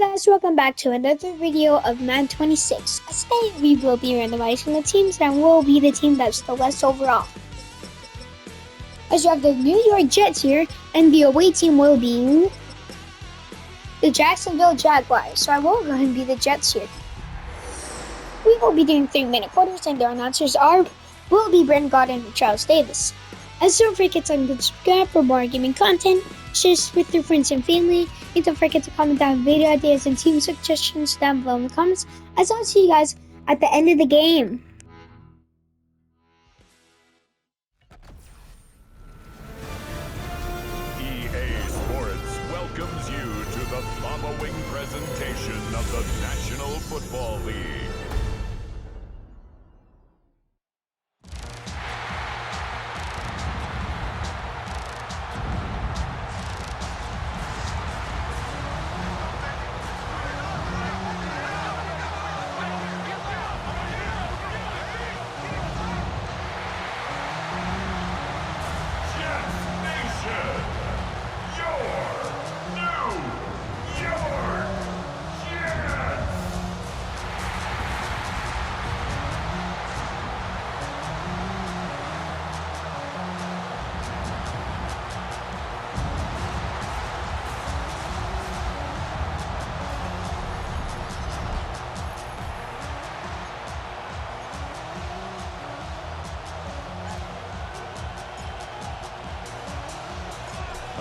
guys, welcome back to another video of Madden 26. Today we will be randomizing the teams and will be the team that's the best overall. As you have the New York Jets here, and the away team will be the Jacksonville Jaguars. So I will go ahead and be the Jets here. We will be doing 3-minute quarters and their announcers will be Brent Gordon and Charles Davis. As don't forget to subscribe for more gaming content, share with your friends and family, and don't forget to comment down video ideas and team suggestions down below in the comments, as I'll see you guys at the end of the game. EA Sports welcomes you to the following presentation of the National Football League.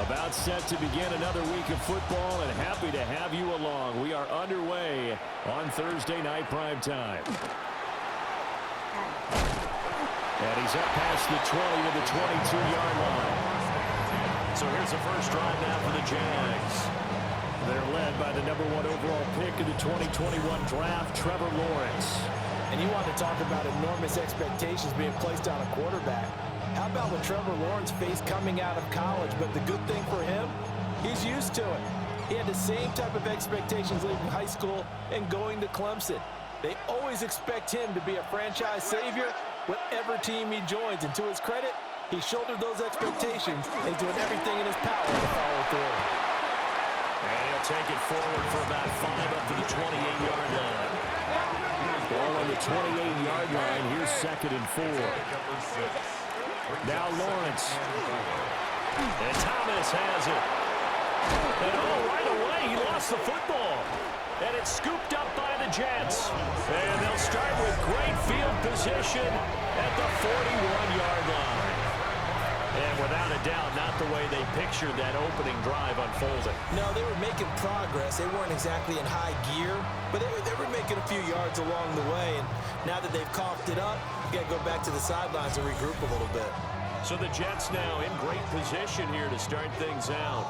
About set to begin another week of football, and happy to have you along. We are underway on Thursday night prime time. And he's up past the 20 to the 22-yard line. So here's the first drive now for the Jags. They're led by the #1 overall pick in the 2021 draft, Trevor Lawrence. And you want to talk about enormous expectations being placed on a quarterback. How about what Trevor Lawrence faced coming out of college? But the good thing for him, he's used to it. He had the same type of expectations leaving high school and going to Clemson. They always expect him to be a franchise savior, whatever team he joins. And to his credit, he shouldered those expectations and doing everything in his power to follow through. And he'll take it forward for about 5 up to the 28-yard line. Ball on the 28-yard line. Here's 2nd and 4. Now Lawrence. And Thomas has it. And right away, he lost the football. And it's scooped up by the Jets. And they'll start with great field position at the 41-yard line. And without a doubt, not the way they pictured that opening drive unfolding. No, they were making progress. They weren't exactly in high gear, but they were making a few yards along the way. And now that they've coughed it up, you got to go back to the sidelines and regroup a little bit. So the Jets now in great position here to start things out.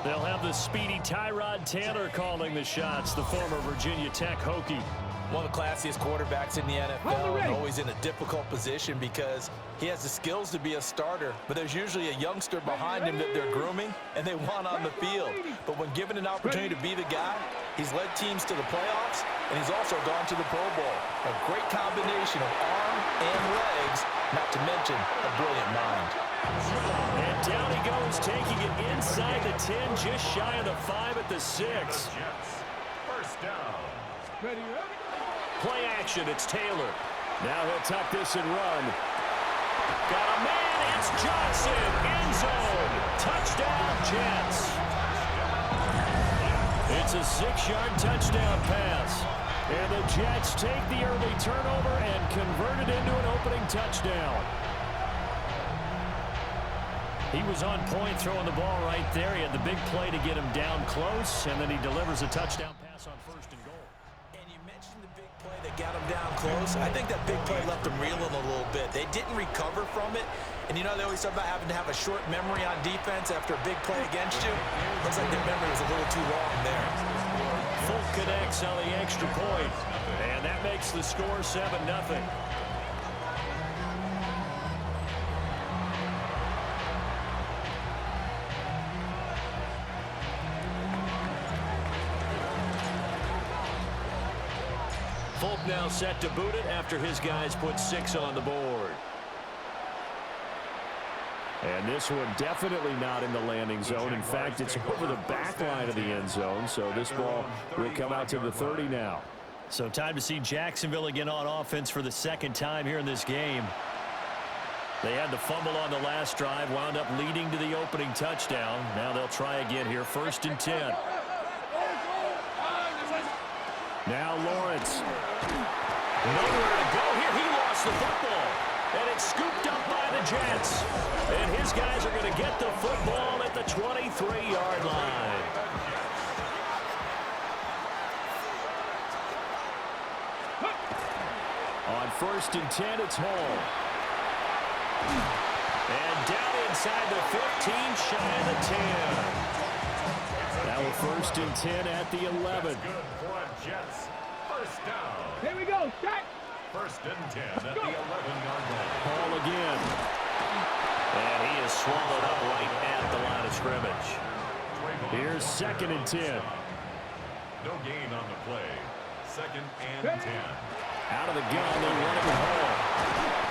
They'll have the speedy Tyrod Taylor calling the shots, the former Virginia Tech Hokie. One of the classiest quarterbacks in the NFL, and always in a difficult position because he has the skills to be a starter, but there's usually a youngster behind him that they're grooming and they want on the field. But when given an opportunity to be the guy, he's led teams to the playoffs, and he's also gone to the Pro Bowl. A great combination of arm and legs, not to mention a brilliant mind. And down he goes, taking it inside the 10, just shy of the 5 at the 6. First down. Play action, it's Taylor. Now he'll tuck this and run. Got a man, it's Johnson, end zone. Touchdown, Jets. It's a 6-yard touchdown pass. And the Jets take the early turnover and convert it into an opening touchdown. He was on point throwing the ball right there. He had the big play to get him down close, and then he delivers a touchdown pass on 1st and goal. That got him down close. I think that big play left them reeling a little bit. They didn't recover from it. And you know, they always talk about having to have a short memory on defense after a big play against you. Looks like their memory was a little too long there. Folk connects on the extra point. And that makes the score 7-0. Folk now set to boot it after his guys put 6 on the board. And this one definitely not in the landing zone. In fact, it's over the back line of the end zone. So this ball will come out to the 30 now. So time to see Jacksonville again on offense for the second time here in this game. They had the fumble on the last drive, wound up leading to the opening touchdown. Now they'll try again here, 1st and 10. Now Lawrence. Nowhere to go here. He lost the football. And it's scooped up by the Jets. And his guys are going to get the football at the 23-yard line. On 1st and 10, it's Hall. And down inside the 15, shy of the 10. Now we're 1st and 10 at the 11. Good for Jets. 1st down. Here we go. Shot. 1st and 10 at the 11-yard line. Hall again. And he is swallowed up right at the line of scrimmage. Here's 2nd and 10. No gain on the play. 2nd and 10. Out of the gun, they run it with Hall.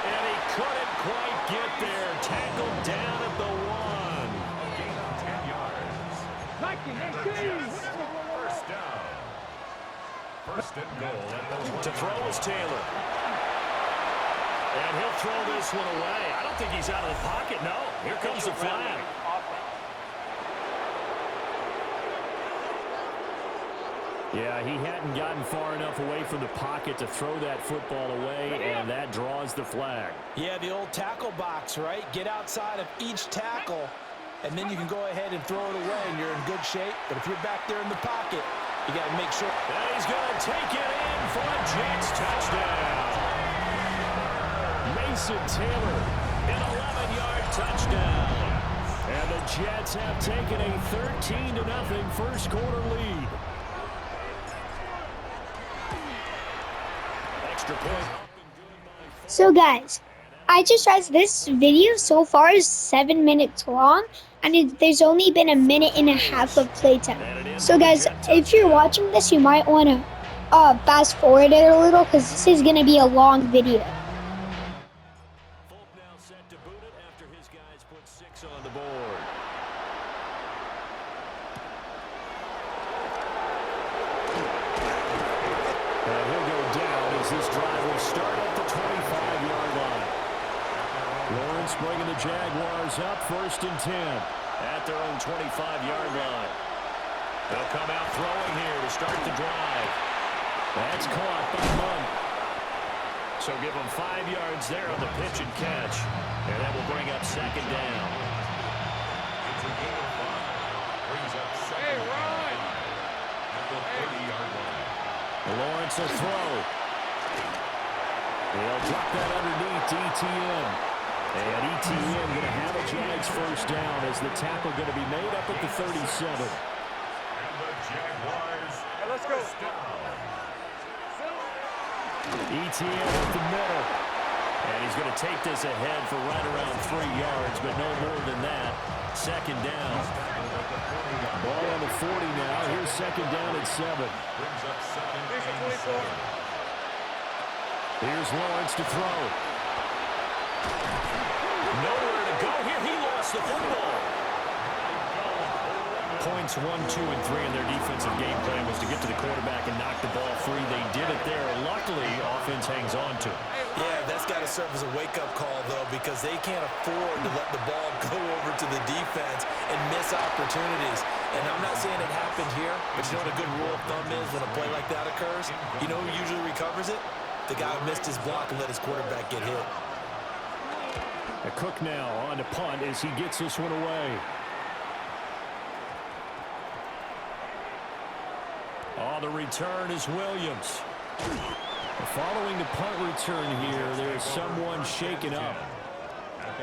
And he couldn't quite get there. Tackled down at the 1. Gain of 10 yards. The Jets. 1st down. 1st and goal at the 1. To throw is Taylor. And he'll throw this one away. I don't think he's out of the pocket, no. Here comes the flag. Yeah, he hadn't gotten far enough away from the pocket to throw that football away, and that draws the flag. Yeah, the old tackle box, right? Get outside of each tackle, and then you can go ahead and throw it away, and you're in good shape. But if you're back there in the pocket, you got to make sure. And he's going to take it in for a Jets touchdown. Mason Taylor, An 11-yard touchdown. and the Jets have taken a 13-0 first quarter lead. Extra point. So guys, I just realized this video so far is 7 minutes long, and there's only been a minute and a half of playtime. So guys, if you're watching this, you might want to fast forward it a little, because this is going to be a long video. Folk now set to boot it after his guys put 6 on the board. And he'll go down as this drive will start at the 25-yard line. Lawrence bringing the Jaguars up, 1st and 10. At their own 25-yard line. They'll come out throwing here to start the drive. That's caught by Munn. So give them 5 yards there on the pitch and catch. And that will bring up 2nd down. It's a gain of 5. Brings up 2nd down at the 30-yard line. Lawrence will throw. They'll drop that underneath to ETN. And ETN going to have a Jags 1st down as the tackle going to be made up at the 37. And the Jaguars. Let's go. 1st down. ETN up the middle. And he's going to take this ahead for right around 3 yards, but no more than that. 2nd down. Ball on the 40 now. Here's 2nd down at 7. Brings up 2nd and 7. Here's Lawrence to throw. Nowhere to go here. He lost the football. Points 1, 2, and 3 in their defensive game plan was to get to the quarterback and knock the ball free. They did it there. Luckily, offense hangs on to it. Yeah, that's got to serve as a wake-up call, though, because they can't afford to let the ball go over to the defense and miss opportunities. And I'm not saying it happened here, but you know what a good rule of thumb is when a play like that occurs? You know who usually recovers it? The guy who missed his block and let his quarterback get hit. A Cook now on to punt as he gets this one away. On the return is Williams. Following the punt return here, there's someone shaken up.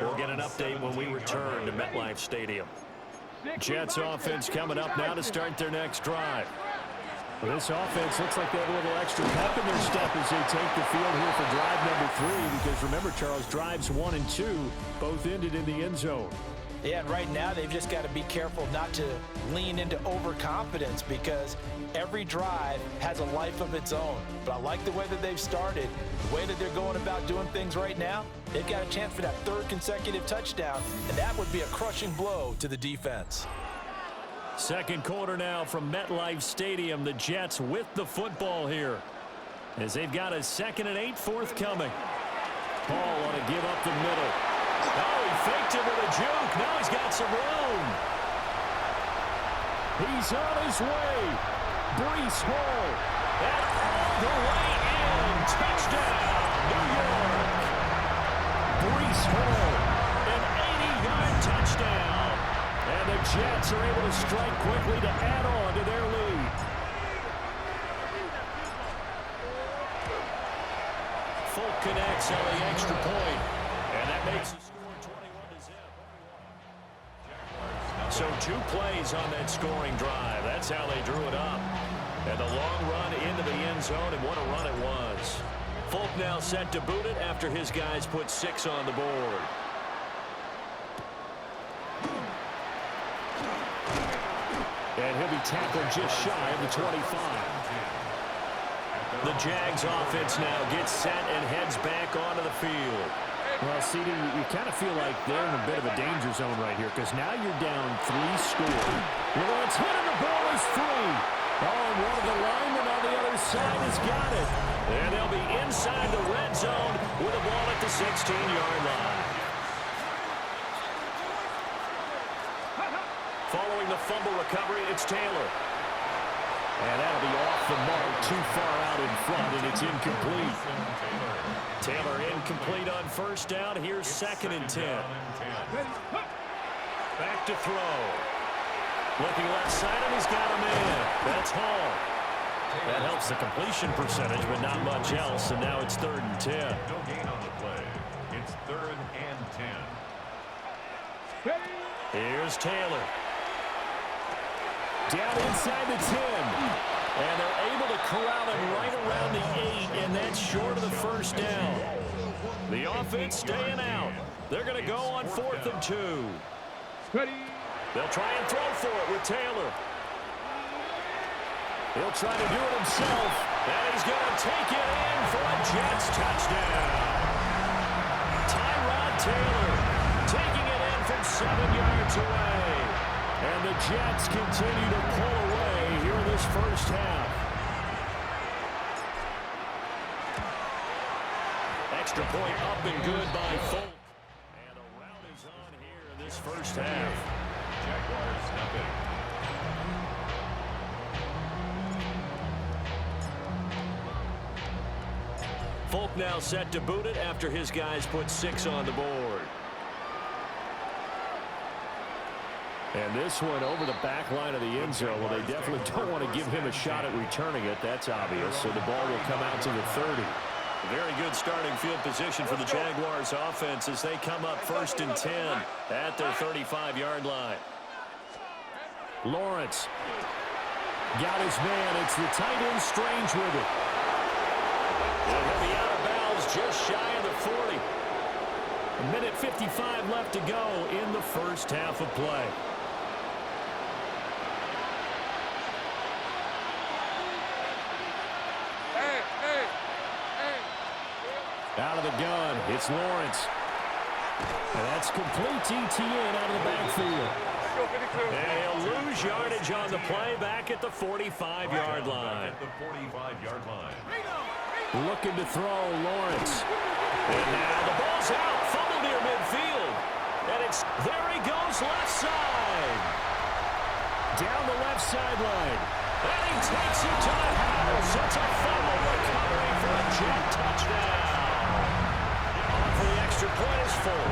We'll get an update when we return to MetLife Stadium. Jets offense coming up now to start their next drive. Well, this offense looks like they have a little extra pep in their step as they take the field here for drive number 3, because remember, Charles, drives 1 and 2 both ended in the end zone. Yeah, and right now they've just got to be careful not to lean into overconfidence because every drive has a life of its own. But I like the way that they've started, the way that they're going about doing things right now. They've got a chance for that third consecutive touchdown, and that would be a crushing blow to the defense. Second quarter now from MetLife Stadium. The Jets with the football here as they've got a 2nd and 8 forthcoming. Paul want to give up the middle. Oh, he faked it with a juke. Now he's got some room. He's on his way. Breece Hall. And all the way in. Touchdown, New York. Breece Hall. An 80-yard touchdown. And the Jets are able to strike quickly to add on to their lead. Folk connects on the extra point. And that makes the score 21-0. So 2 plays on that scoring drive. That's how they drew it up. And the long run into the end zone, and what a run it was. Folk now set to boot it after his guys put 6 on the board. And he'll be tackled just shy of the 25. The Jags offense now gets set and heads back onto the field. Well, CD, you kind of feel like they're in a bit of a danger zone right here because now you're down 3 score. Lawrence hitting the ball is free. Oh, and one of the linemen on the other side has got it. And they'll be inside the red zone with a ball at the 16-yard line. Following the fumble recovery, it's Taylor. And that'll be off the mark, too far out in front, and it's incomplete. Taylor incomplete on first down. Here's 2nd and 10. Back to throw. Looking left side, and he's got him in. That's Hall. That helps the completion percentage, but not much else, and now it's 3rd and 10. No gain on the play. It's 3rd and 10. Here's Taylor. Down inside the 10. And they're able to corral him right around the 8, and that's short of the first down. The offense staying out. They're going to go on 4th and 2. They'll try and throw for it with Taylor. He'll try to do it himself, and he's going to take it in for a Jets touchdown. Tyrod Taylor taking it in from 7 yards away. And the Jets continue to pull away here in this first half. Extra point up and good by Folk. And a rout is on here in this first half. Jaguars nothing. Folk now set to boot it after his guys put 6 on the board. And this one over the back line of the end zone. Well, they definitely don't want to give him a shot at returning it. That's obvious. So the ball will come out to the 30. Very good starting field position for the Jaguars offense as they come up 1st and 10 at their 35-yard line. Lawrence got his man. It's the tight end Strange with it. And he'll be out of bounds just shy of the 40. A minute 55 left to go in the first half of play. Out of the gun, it's Lawrence. And that's complete ETN out of the backfield. And he'll lose yardage on the play back at the 45-yard line. Looking to throw, Lawrence. And now the ball's out, fumble near midfield. And it's, there he goes, left side. Down the left sideline. And he takes it to the house. It's a fumble recovery for a Jet touchdown. On for the extra point is full.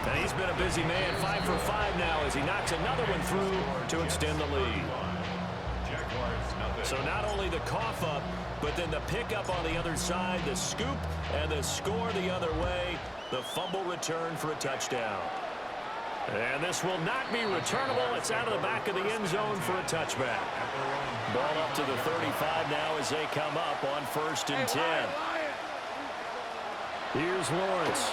And he's been a busy man, 5 for 5 now as he knocks another one through to extend the lead. So not only the cough up, but then the pickup on the other side, the scoop, and the score the other way, the fumble return for a touchdown. And this will not be returnable. It's out of the back of the end zone for a touchback. Ball up to the 35 now as they come up on 1st and 10. Here's Lawrence.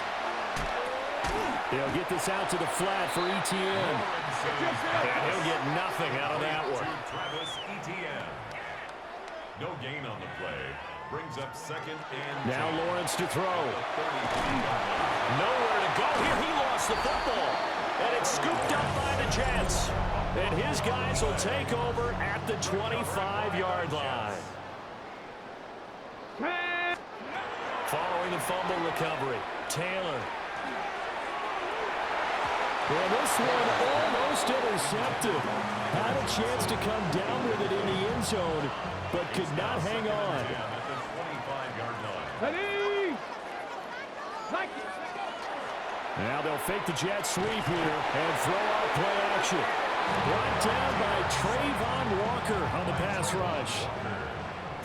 He'll get this out to the flat for Etienne. And he'll get nothing out of that one. Travis Etienne. No gain on the play. Brings up second and now 10. Lawrence to throw. Nowhere to go here. He lost the football. And it's scooped up by the Jets. And his guys will take over at the 25-yard line. Following the fumble recovery, Taylor. Well, this one almost intercepted. Had a chance to come down with it in the end zone, but could not hang on. Now they'll fake the jet sweep here and throw out play action. Brought down by Trayvon Walker on the pass rush.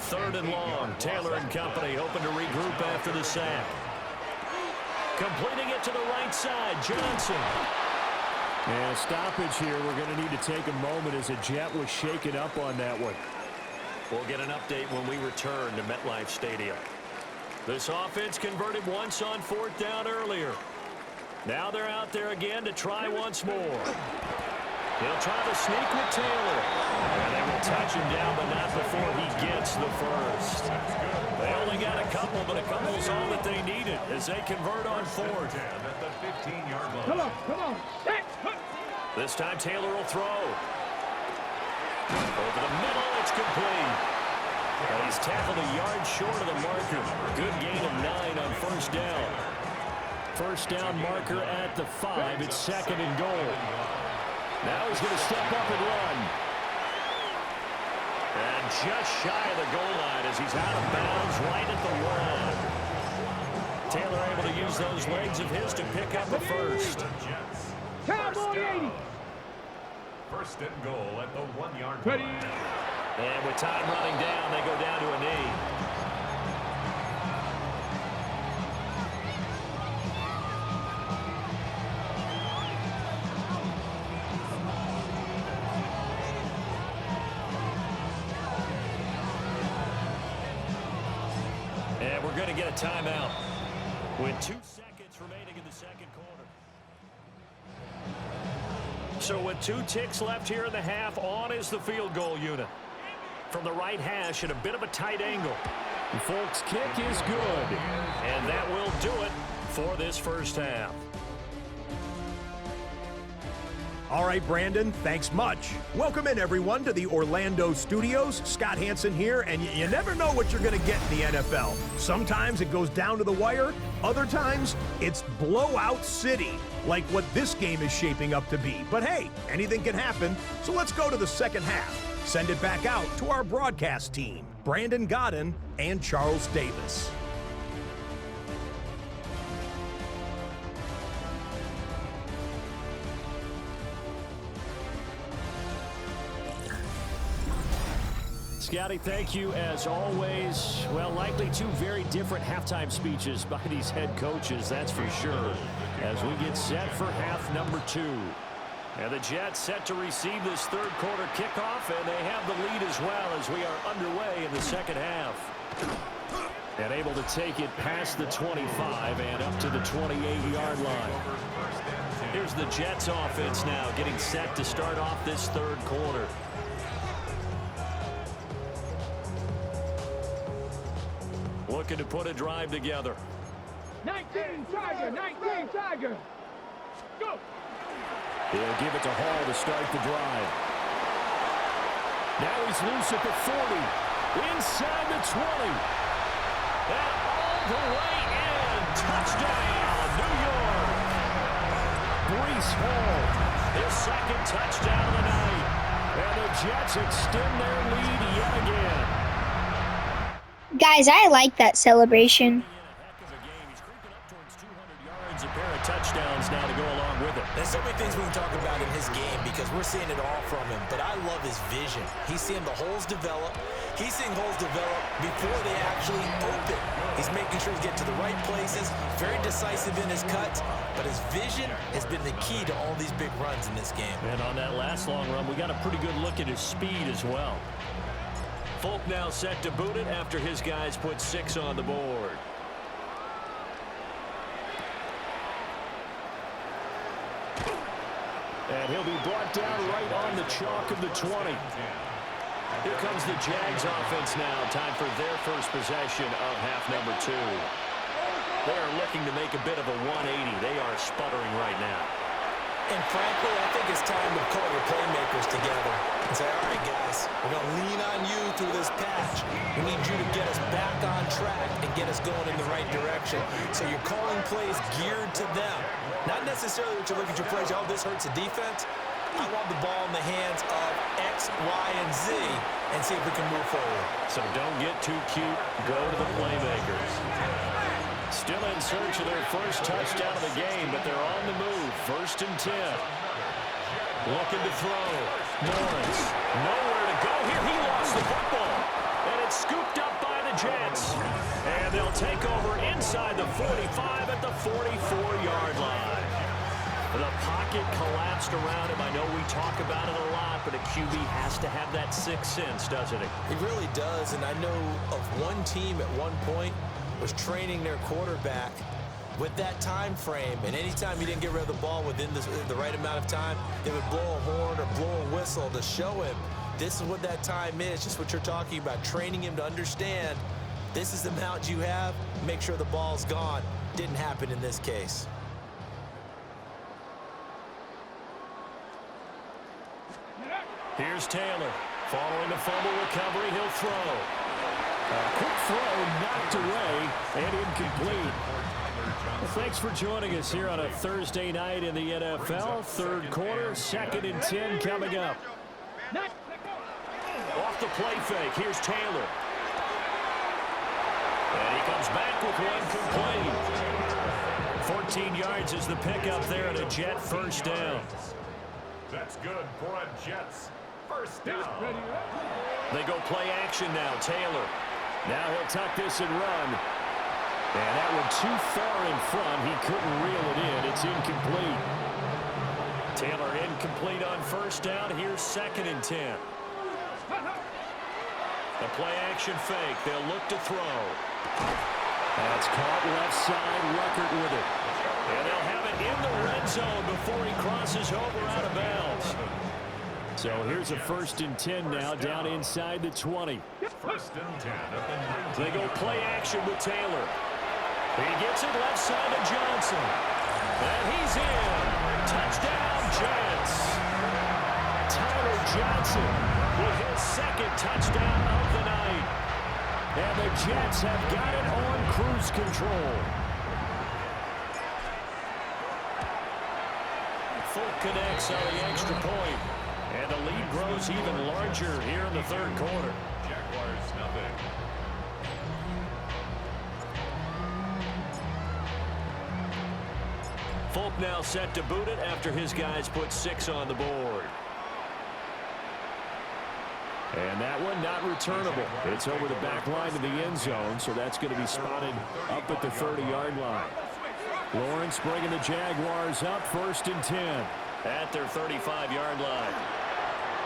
3rd and long. Taylor and company hoping to regroup after the sack. Completing it to the right side, Johnson. And a stoppage here. We're going to need to take a moment as a jet was shaken up on that one. We'll get an update when we return to MetLife Stadium. This offense converted once on 4th down earlier. Now they're out there again to try once more. They'll try to sneak with Taylor. And they will touch him down, but not before he gets the first. They only got a couple, but a couple's all that they needed as they convert on 4th. At the 15-yard line. Come on. This time Taylor will throw. Over the middle, it's complete. And he's tackled a yard short of the marker. Good gain of 9 on 1st down. 1st down marker at the 5. It's 2nd and goal. Now he's going to step up and run. And just shy of the goal line as he's out of bounds right at the 1. Taylor able to use those legs of his to pick up a first. Cowboy 80. 1st and goal at the 1-yard line. And with time running down, they go down to a knee. And we're going to get a timeout with 2 seconds remaining in the 2nd quarter. So with 2 ticks left here in the half, on is the field goal unit. From the right hash at a bit of a tight angle. The Folks' kick is good. And that will do it for this 1st half. All right, Brandon, thanks much. Welcome in, everyone, to the Orlando studios. Scott Hansen here, and you never know what you're going to get in the NFL. Sometimes it goes down to the wire. Other times, it's blowout city, like what this game is shaping up to be. But hey, anything can happen, so let's go to the 2nd half. Send it back out to our broadcast team, Brandon Godden and Charles Davis. Scotty, thank you as always. Well, likely 2 very different halftime speeches by these head coaches, that's for sure, as we get set for half number 2. And the Jets set to receive this 3rd quarter kickoff, and they have the lead as well as we are underway in the 2nd half. And able to take it past the 25 and up to the 28-yard line. Here's the Jets offense now getting set to start off this 3rd quarter. Looking to put a drive together. 19 Tiger. Go. He'll give it to Hall to start the drive. Now he's loose at the 40. Inside the 20. And all the way in. Touchdown, New York. Breece Hall, his 2nd touchdown of the night. And the Jets extend their lead yet again. Guys, I like that celebration. A pair of touchdowns now to go along with it. There's so many things we can talk about in his game because we're seeing it all from him, but I love his vision. He's seeing the holes develop. He's seeing holes develop before they actually open. He's making sure he's getting to the right places, very decisive in his cuts, but his vision has been the key to all these big runs in this game. And on that last long run, we got a pretty good look at his speed as well. Folk now set to boot it after his guys put 6 on the board. And he'll be brought down right on the chalk of the 20. Here comes the Jags offense now. Time for their first possession of half number 2. They are looking to make a bit of a 180. They are sputtering right now. And frankly, I think it's time to call your playmakers together and say, all right, guys, we're going to lean on you through this patch. We need you to get us back on track and get us going in the right direction. So you're calling plays geared to them. Not necessarily what you look at your plays, oh, this hurts the defense. I want the ball in the hands of X, Y, and Z and see if we can move forward. So don't get too cute. Go to the playmakers. Still in search of their first touchdown of the game, but they're on the move. 1st and 10. Looking to throw. Lawrence. Nowhere to go here. He lost the football. And it's scooped up by the Jets. And they'll take over inside the 45 at the 44-yard line. The pocket collapsed around him. I know we talk about it a lot, but a QB has to have that sixth sense, doesn't it? He really does, and I know of one team at one point was training their quarterback with that time frame, and anytime he didn't get rid of the ball within the right amount of time, they would blow a horn or blow a whistle to show him this is what that time is, just what you're talking about, training him to understand this is the amount you have, make sure the ball's gone. Didn't happen in this case. Here's Taylor. Following a fumble recovery, he'll throw. A quick throw knocked away and incomplete. Well, thanks for joining us here on a Thursday night in the NFL. 3rd quarter, 2nd and 10 coming up. Off the play fake, here's Taylor. And he comes back with one complete. 14 yards is the pickup there and a Jet first down. That's good for a Jets first down. They go play action now. Taylor. Now he'll tuck this and run. And that one too far in front. He couldn't reel it in. It's incomplete. Taylor incomplete on first down. Here's 2nd and 10. The play action fake. They'll look to throw. That's caught left side. Ruckert with it. And they'll have it in the red zone before he crosses over out of bounds. So here's a 1st and 10 now down inside the 20. 1st and 10 at the 19. They go play action with Taylor. He gets it left side to Johnson. And he's in. Touchdown, Jets. Tyler Johnson with his 2nd touchdown of the night. And the Jets have got it on cruise control. Folk connects on the extra point. And the lead grows even larger here in the 3rd quarter. Jaguars nothing. Folk now set to boot it after his guys put 6 on the board. And that one not returnable. It's over the back line of the end zone, so that's going to be spotted up at the 30-yard line. Lawrence bringing the Jaguars up 1st and 10 at their 35-yard line.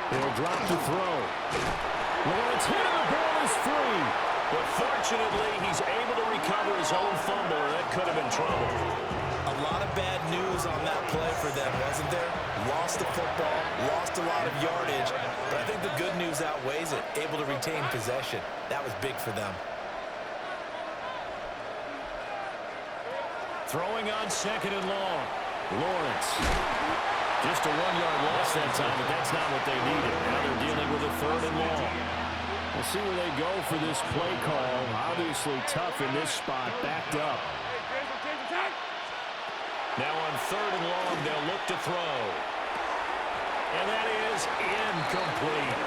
He'll drop to throw. Lawrence hit him, the ball is free. But fortunately, he's able to recover his own fumble. That could have been trouble. A lot of bad news on that play for them, wasn't there? Lost the football, lost a lot of yardage, but I think the good news outweighs it. Able to retain possession. That was big for them. Throwing on 2nd and long. Lawrence. Just a 1-yard loss that time, but that's not what they needed. Now they're dealing with a 3rd and long. We'll see where they go for this play call. Obviously tough in this spot, backed up. Now on 3rd and long, they'll look to throw. And that is incomplete.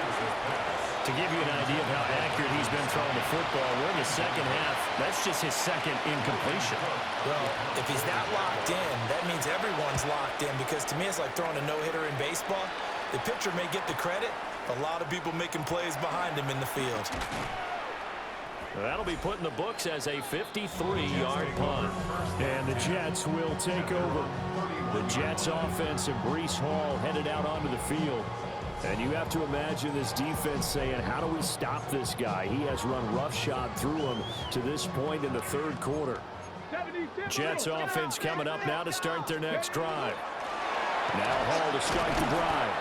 To give you an idea of how accurate he's been throwing the football, we're in the 2nd half. That's just his 2nd incompletion. Well, if he's that locked in, that means everyone's locked in, because to me it's like throwing a no-hitter in baseball. The pitcher may get the credit, a lot of people making plays behind him in the field. That'll be put in the books as a 53-yard punt. And the Jets will take over. The Jets offense and Breece Hall headed out onto the field. And you have to imagine this defense saying, how do we stop this guy? He has run roughshod through him to this point in the 3rd quarter. Jets offense coming up now to start their next drive. Now Hall to start the drive.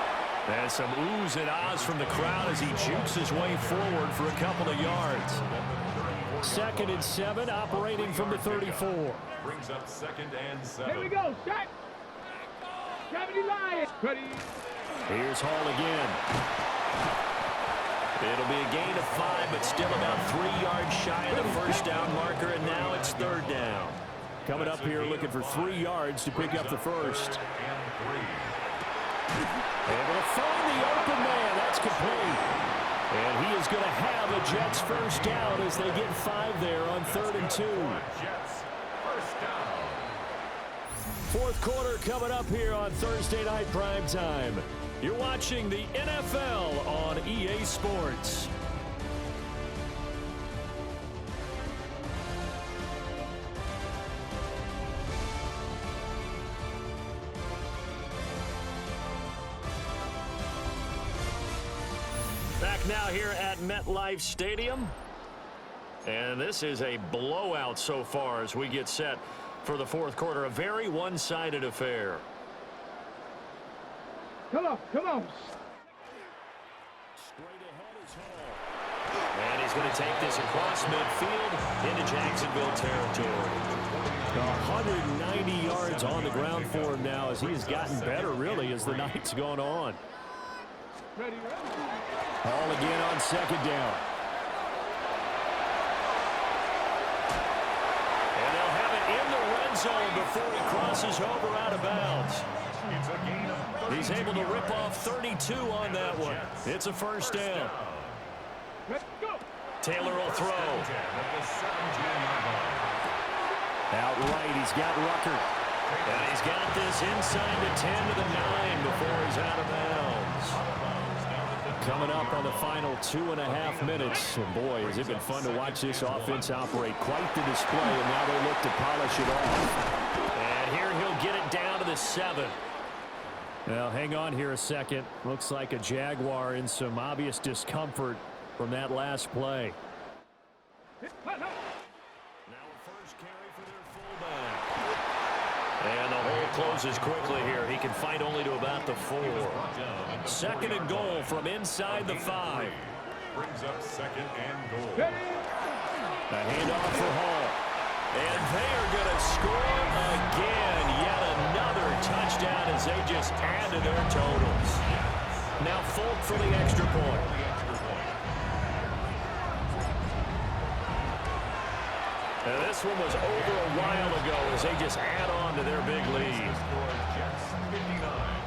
And some oohs and ahs from the crowd as he jukes his way forward for a couple of yards. 2nd and 7, operating from the 34. Brings up 2nd and 7. Here we go, set. 70 Lions. Ready. Here's Hall again. It'll be a gain of 5, but still about 3 yards shy of the first down marker, and now it's 3rd down. Coming up here looking for 3 yards to pick up the first. Able to find the open man. That's complete. And he is going to have a Jets first down as they get 5 there on 3rd and 2. Jets first down. 4th quarter coming up here on Thursday Night Primetime. You're watching the NFL on EA Sports. Back now here at MetLife Stadium. And this is a blowout so far as we get set for the 4th quarter. A very one-sided affair. Come on, come on. Straight ahead is Hall. And he's going to take this across midfield into Jacksonville territory. 190 yards on the ground for him now as he has gotten better, really, as the night's gone on. Ready, ready. Hall again on 2nd down. And they'll have it in the red zone before he crosses over out of bounds. He's able to rip off 32 on that one. It's a first down. Let's go. Taylor will throw. Outright, he's got Rucker. And he's got this inside the 10 to the 9 before he's out of bounds. Coming up on the final 2.5 minutes. And boy, has it been fun to watch this offense operate. Quite the display, and now they look to polish it off. And here he'll get it down to the 7. Now, hang on here a second. Looks like a Jaguar in some obvious discomfort from that last play. Now a first carry for their fullback. And the hole closes quickly here. He can fight only to about the 4. 2nd and goal from inside the 5. Brings up 2nd and goal. A handoff for Hall. And they are going to score again. Yet another touchdown as they just add to their totals. Now Folk for the extra point. And this one was over a while ago as they just add on to their big lead.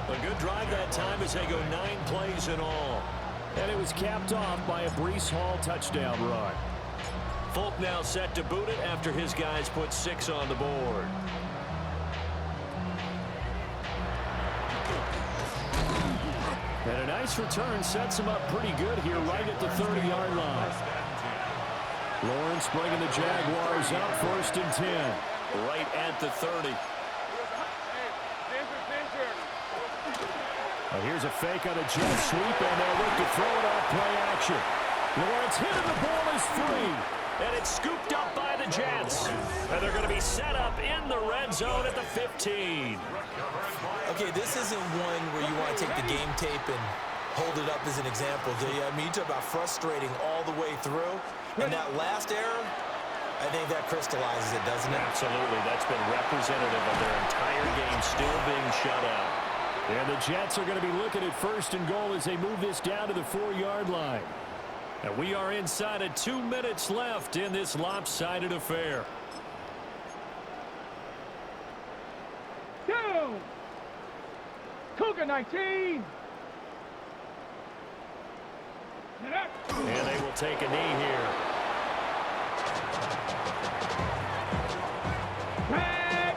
A good drive that time as they go 9 plays in all. And it was capped off by a Breece Hall touchdown run. Folk now set to boot it after his guys put 6 on the board. And a nice return sets him up pretty good here right at the 30-yard line. Lawrence bringing the Jaguars up 1st and 10. Right at the 30. Here's a fake on a jet sweep, and they'll look to throw it off play action. Lawrence hit and the ball is free. And it's scooped up by the Jets. And they're going to be set up in the red zone at the 15. Okay, this isn't one where you want to take the game tape and hold it up as an example, do you? I mean, you talk about frustrating all the way through. And that last error, I think that crystallizes it, doesn't it? Absolutely. That's been representative of their entire game still being shut out. And the Jets are going to be looking at 1st and goal as they move this down to the 4-yard line. And we are inside of 2 minutes left in this lopsided affair. Down. Cougar 19. And they will take a knee here. Tag.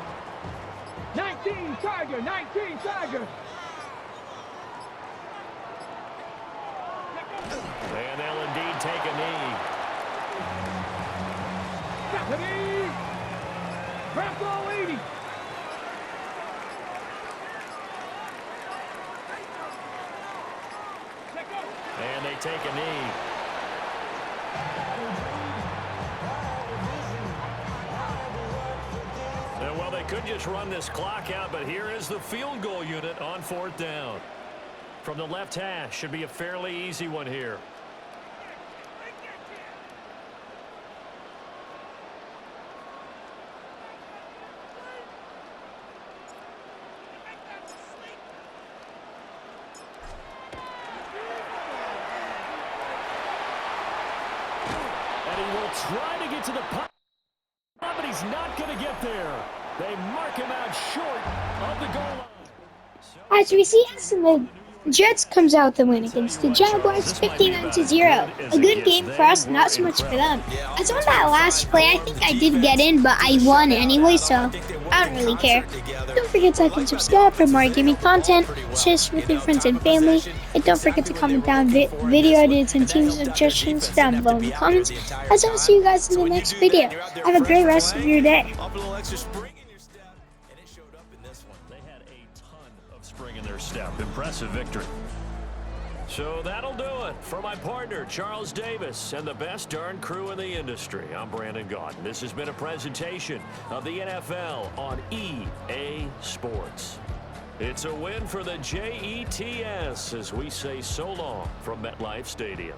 19 Tiger, 19 Tiger. And they'll indeed take a knee. Got the knee. Grab ball 80. And they take a knee. And well, they could just run this clock out, but here is the field goal unit on 4th down. From the left hash, should be a fairly easy one here. And he will try to get to the puck, but he's not going to get there. They mark him out short of the goal line. As we see us in the Jets comes out the win against the Jaguars 59-0. A good game for us, not so much for them. As on that last play, I think I did get in, but I won anyway, so I don't really care. Don't forget to like and subscribe for more gaming content, share with your friends and family, and don't forget to comment down video ideas and team suggestions down below in the comments, as I'll see you guys in the next video. Have a great rest of your day. Spring in their step. Impressive victory. So that'll do it for my partner, Charles Davis, and the best darn crew in the industry. I'm Brandon Gaudin. This has been a presentation of the NFL on EA Sports. It's a win for the Jets as we say so long from MetLife Stadium.